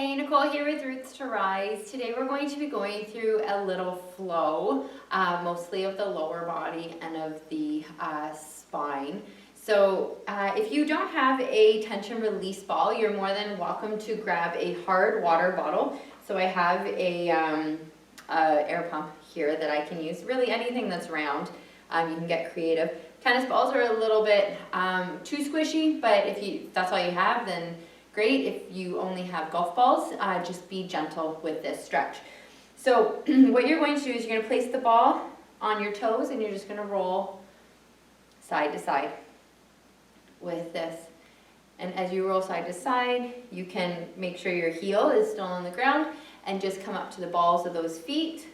Hey, Nicole here with Roots to Rise. Today we're going to be going through a little flow, mostly of the lower body and of the spine. So if you don't have a tension release ball, you're more than welcome to grab a hard water bottle. So I have a air pump here that I can use, really anything that's round. You can get creative. Tennis balls are a little bit too squishy, but if that's all you have, then great. If you only have golf balls, just be gentle with this stretch. So what you're going to do is you're going to place the ball on your toes and you're just going to roll side to side with this. And as you roll side to side, you can make sure your heel is still on the ground and just come up to the balls of those feet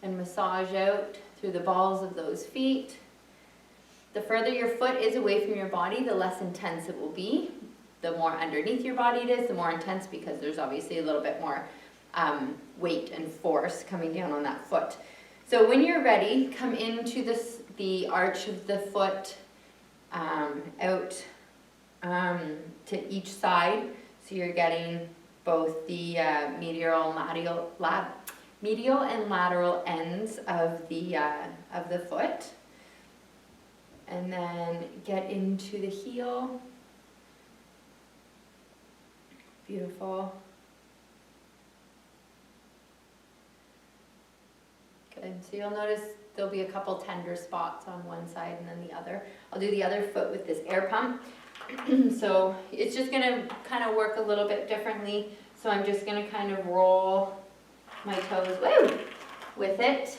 and massage out through the balls of those feet. The further your foot is away from your body, the less intense it will be. The more underneath your body it is, the more intense, because there's obviously a little bit more weight and force coming down on that foot. So when you're ready, come into the arch of the foot out to each side. So you're getting both the medial and lateral ends of the foot. And then get into the heel. Beautiful. Good. So you'll notice there'll be a couple tender spots on one side and then the other. I'll do the other foot with this air pump. So it's just going to kind of work a little bit differently. So I'm just going to kind of roll my toes with it.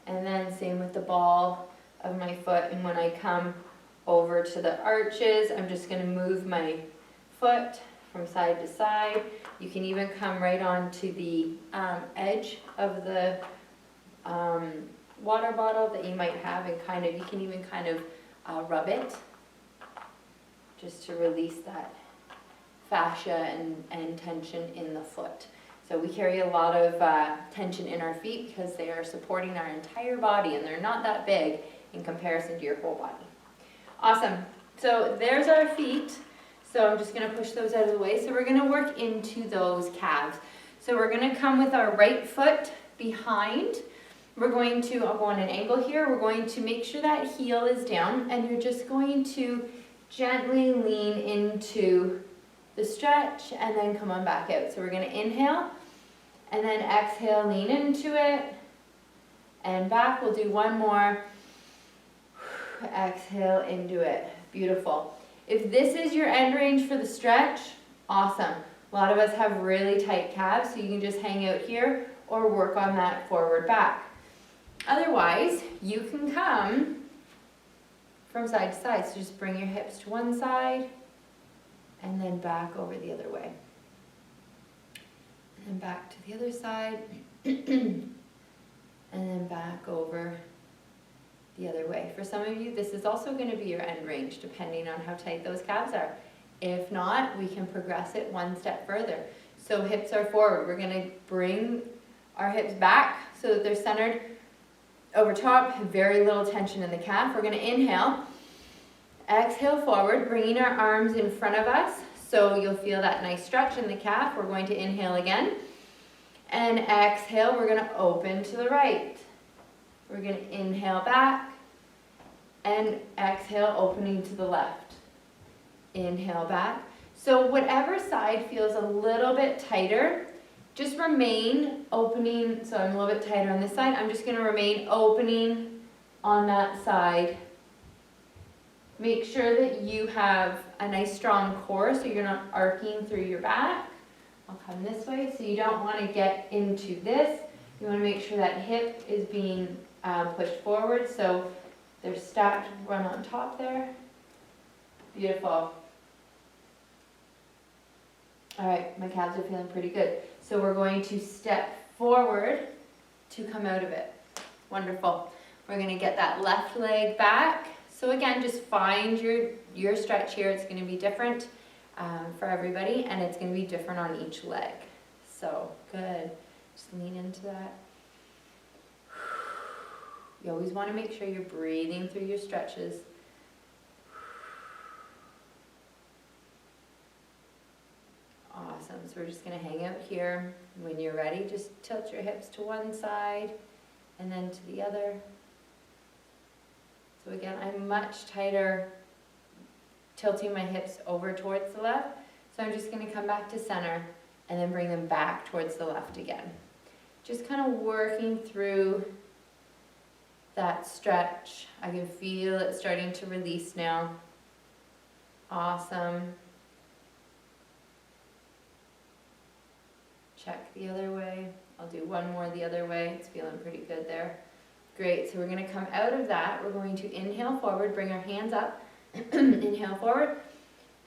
And then same with the ball of my foot. And when I come over to the arches, I'm just going to move my foot from side to side. You can even come right onto the edge of the water bottle that you might have, and you can even kind of rub it just to release that fascia and tension in the foot. So we carry a lot of tension in our feet because they are supporting our entire body, and they're not that big in comparison to your whole body. Awesome. So there's our feet. So I'm just going to push those out of the way. So we're going to work into those calves. So we're going to come with our right foot behind. We're going to, I'll go on an angle here. We're going to make sure that heel is down, and you're just going to gently lean into the stretch and then come on back out. So we're going to inhale and then exhale, lean into it and back. We'll do one more. Exhale into it. Beautiful. If this is your end range for the stretch, awesome. A lot of us have really tight calves, so you can just hang out here or work on that forward back. Otherwise, you can come from side to side. So just bring your hips to one side and then back over the other way. And then back to the other side and then back over the other way. For some of you, this is also going to be your end range, depending on how tight those calves are. If not, we can progress it one step further. So hips are forward. We're going to bring our hips back so that they're centered over top, very little tension in the calf. We're going to inhale, exhale forward, bringing our arms in front of us. So you'll feel that nice stretch in the calf. We're going to inhale again. And exhale, we're going to open to the right. We're going to inhale back and exhale, opening to the left. Inhale back. So whatever side feels a little bit tighter, just remain opening. So I'm a little bit tighter on this side. I'm just going to remain opening on that side. Make sure that you have a nice strong core so you're not arcing through your back. I'll come this way. So you don't want to get into this. You want to make sure that hip is being pushed forward, so they're stacked one on top there. Beautiful. All right, my calves are feeling pretty good. So we're going to step forward to come out of it. Wonderful. We're going to get that left leg back. So again, just find your stretch here. It's going to be different for everybody, and it's going to be different on each leg. So good. Just lean into that. You always want to make sure you're breathing through your stretches. Awesome. So we're just gonna hang out here. When you're ready, just tilt your hips to one side and then to the other. So again, I'm much tighter tilting my hips over towards the left. So I'm just gonna come back to center and then bring them back towards the left again. Just kind of working through that stretch. I can feel it starting to release now. Awesome. Check the other way. I'll do one more the other way. It's feeling pretty good there. Great, so we're gonna come out of that. We're going to inhale forward, bring our hands up. Inhale forward.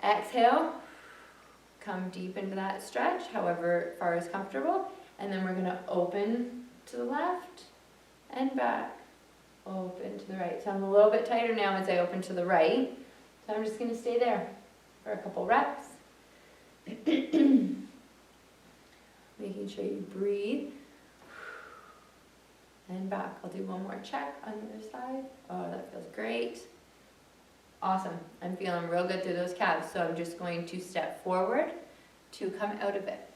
Exhale. Come deep into that stretch, however far is comfortable. And then we're gonna open to the left and back. Open to the right. So I'm a little bit tighter now as I open to the right. So I'm just gonna stay there for a couple reps. Making sure you breathe. And back. I'll do one more check on the other side. Oh, that feels great. Awesome. I'm feeling real good through those calves. So I'm just going to step forward to come out of it.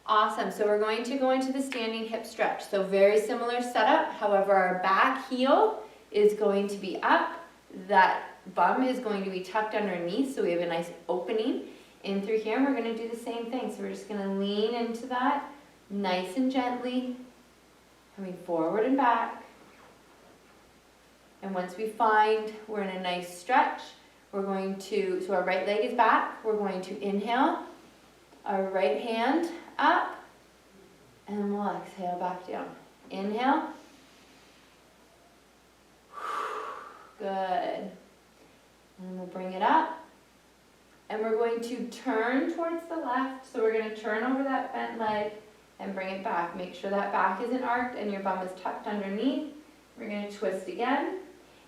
Awesome. So we're going to go into the standing hip stretch. So very similar setup. However, our back heel is going to be up. That bum is going to be tucked underneath. So we have a nice opening in through here. And we're going to do the same thing. So we're just going to lean into that nice and gently. Coming forward and back. And once we find we're in a nice stretch, we're going to, so our right leg is back. We're going to inhale our right hand up, and then we'll exhale back down. Inhale. Good. And then we'll bring it up. And we're going to turn towards the left. So we're going to turn over that bent leg and bring it back. Make sure that back isn't arched and your bum is tucked underneath. We're going to twist again.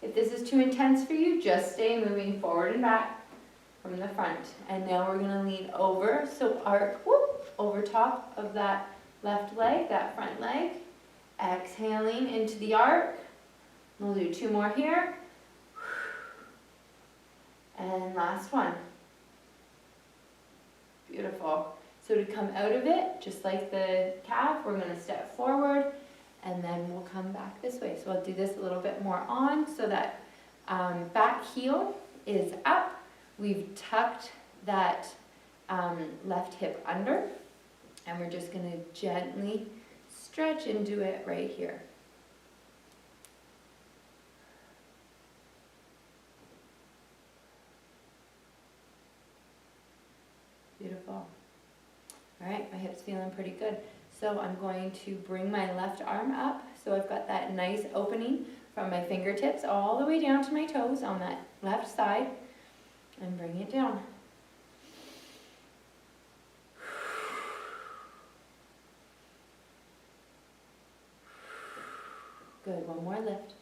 If this is too intense for you, just stay moving forward and back from the front. And now we're going to lean over. So arc, whoop, over top of that left leg, that front leg. Exhaling into the arc. We'll do two more here. And last one. Beautiful. So to come out of it, just like the calf, we're going to step forward and then we'll come back this way. So I'll do this a little bit more on so that back heel is up. We've tucked that left hip under and we're just going to gently stretch into it right here. Beautiful. All right, my hip's feeling pretty good. So I'm going to bring my left arm up. So I've got that nice opening from my fingertips all the way down to my toes on that left side. And bring it down. Good, one more lift.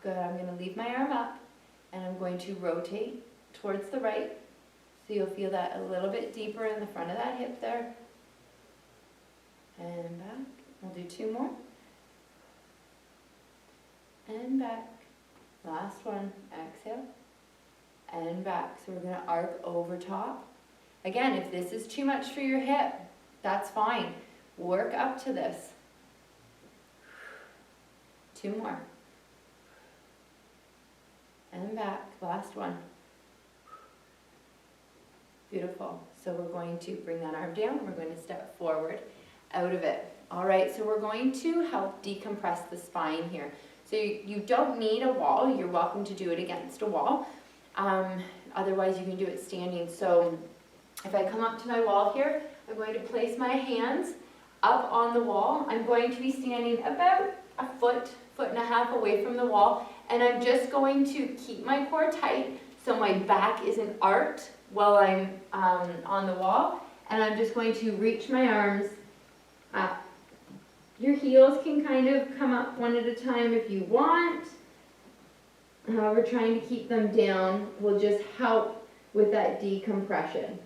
Good, I'm going to leave my arm up and I'm going to rotate towards the right. So you'll feel that a little bit deeper in the front of that hip there. And back. We'll do two more. And back. Last one. Exhale. And back. So we're going to arc over top. Again, if this is too much for your hip, that's fine. Work up to this. Two more. And back. Last one. Beautiful. So we're going to bring that arm down. We're going to step forward out of it. All right, so we're going to help decompress the spine here. So you don't need a wall. You're welcome to do it against a wall. Otherwise, you can do it standing. So if I come up to my wall here, I'm going to place my hands up on the wall. I'm going to be standing about a foot, foot and a half away from the wall. And I'm just going to keep my core tight so my back isn't arched while I'm on the wall. And I'm just going to reach my arms up. Your heels can kind of come up one at a time if you want. However, trying to keep them down will just help with that decompression.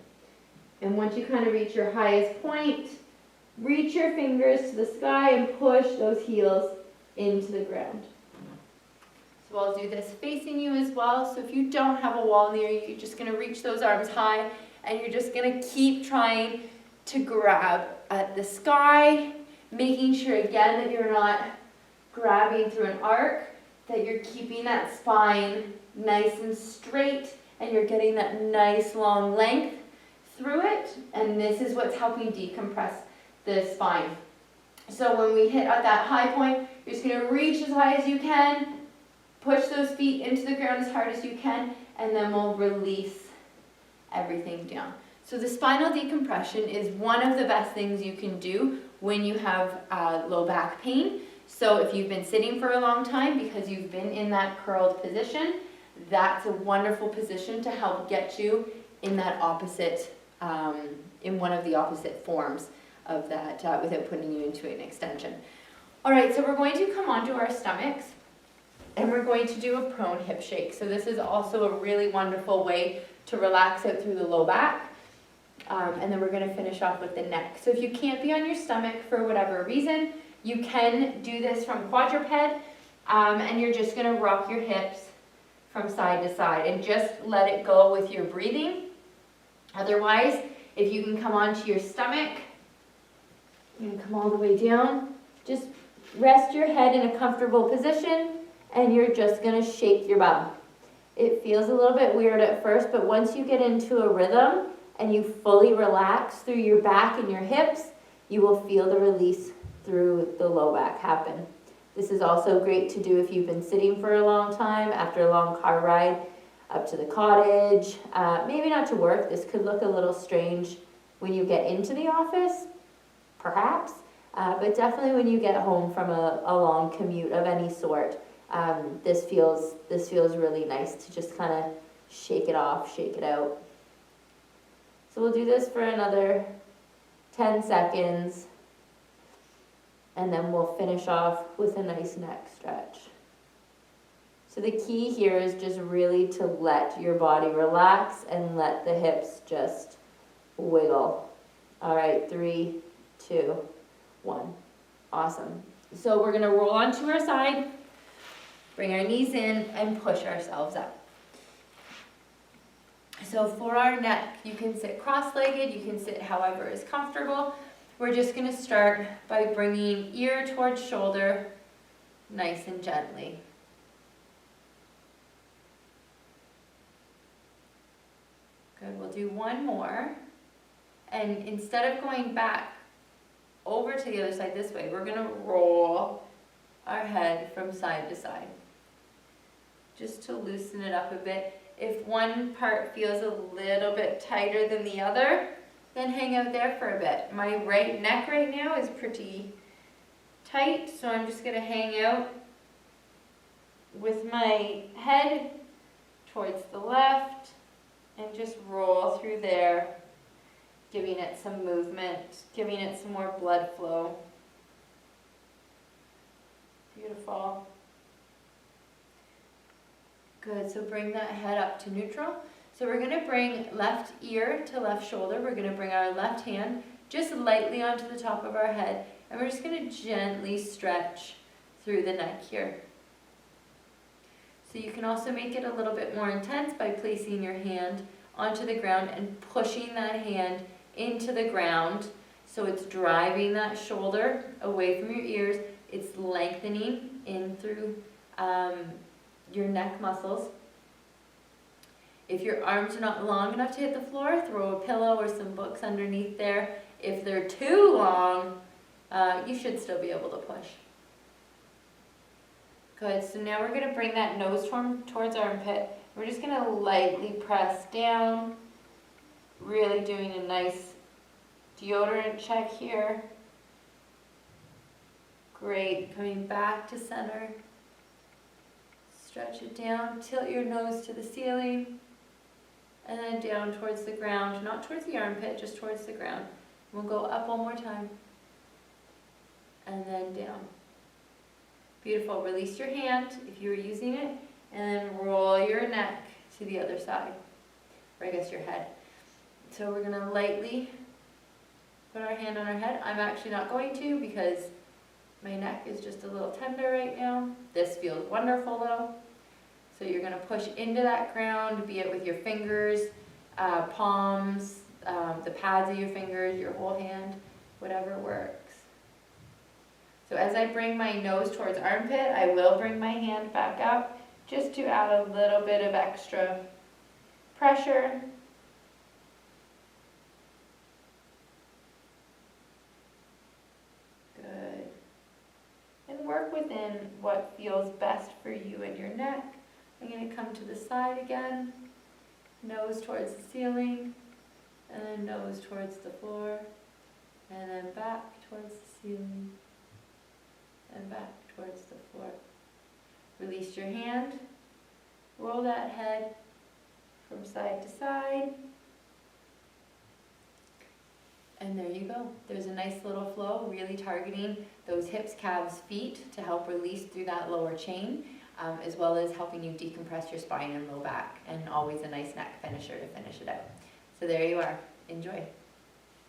And once you kind of reach your highest point, reach your fingers to the sky and push those heels into the ground. So I'll do this facing you as well. So if you don't have a wall near you, you're just going to reach those arms high and you're just gonna keep trying to grab at the sky, making sure again that you're not grabbing through an arc, that you're keeping that spine nice and straight, and you're getting that nice long length through it, and this is what's helping decompress the spine. So when we hit at that high point, you're just going to reach as high as you can, push those feet into the ground as hard as you can, and then we'll release everything down. So the spinal decompression is one of the best things you can do when you have low back pain. So if you've been sitting for a long time because you've been in that curled position, that's a wonderful position to help get you in that opposite, in one of the opposite forms of that without putting you into an extension. All right, so we're going to come onto our stomachs and we're going to do a prone hip shake. So this is also a really wonderful way to relax out through the low back. And then we're going to finish off with the neck. So if you can't be on your stomach for whatever reason, you can do this from quadruped, and you're just going to rock your hips from side to side and just let it go with your breathing. Otherwise, if you can come onto your stomach, you can come all the way down. Just rest your head in a comfortable position, and you're just going to shake your bum. It feels a little bit weird at first, but once you get into a rhythm and you fully relax through your back and your hips, you will feel the release through the low back happen. This is also great to do if you've been sitting for a long time after a long car ride up to the cottage. Maybe not to work. This could look a little strange when you get into the office, perhaps, but definitely when you get home from a long commute of any sort, this feels really nice to just kind of shake it off, shake it out. So we'll do this for another 10 seconds, and then we'll finish off with a nice neck stretch. So the key here is just really to let your body relax and let the hips just wiggle. All right, 3, 2, 1. Awesome. So we're gonna roll onto our side, bring our knees in, and push ourselves up. So for our neck, you can sit cross-legged, you can sit however is comfortable. We're just gonna start by bringing ear towards shoulder, nice and gently. Good, we'll do one more. And instead of going back over to the other side this way, we're gonna roll our head from side to side, just to loosen it up a bit. If one part feels a little bit tighter than the other, then hang out there for a bit. My right neck right now is pretty tight, so I'm just gonna hang out with my head towards the left and just roll through there, giving it some movement, giving it some more blood flow. Beautiful. Good, so bring that head up to neutral. So we're gonna bring left ear to left shoulder. We're gonna bring our left hand just lightly onto the top of our head, and we're just gonna gently stretch through the neck here. So you can also make it a little bit more intense by placing your hand onto the ground and pushing that hand into the ground. So it's driving that shoulder away from your ears. It's lengthening in through your neck muscles. If your arms are not long enough to hit the floor, throw a pillow or some books underneath there. If they're too long, you should still be able to push. Good, so now we're gonna bring that nose towards armpit. We're just gonna lightly press down, really doing a nice deodorant check here. Great, coming back to center. Stretch it down, tilt your nose to the ceiling, and then down towards the ground, not towards the armpit, just towards the ground. We'll go up one more time, and then down. Beautiful, release your hand if you were using it, and then roll your neck to the other side, or I guess your head. So we're gonna lightly put our hand on our head. I'm actually not going to because my neck is just a little tender right now. This feels wonderful though. So you're gonna push into that ground, be it with your fingers, palms, the pads of your fingers, your whole hand, whatever works. So as I bring my nose towards armpit, I will bring my hand back up just to add a little bit of extra pressure. Good. And work within what feels best for you and your neck. I'm going to come to the side again, nose towards the ceiling, and then nose towards the floor, and then back towards the ceiling, and back towards the floor. Release your hand, roll that head from side to side, and there you go. There's a nice little flow, really targeting those hips, calves, feet to help release through that lower chain, as well as helping you decompress your spine and low back, and always a nice neck finisher to finish it out. So there you are. Enjoy.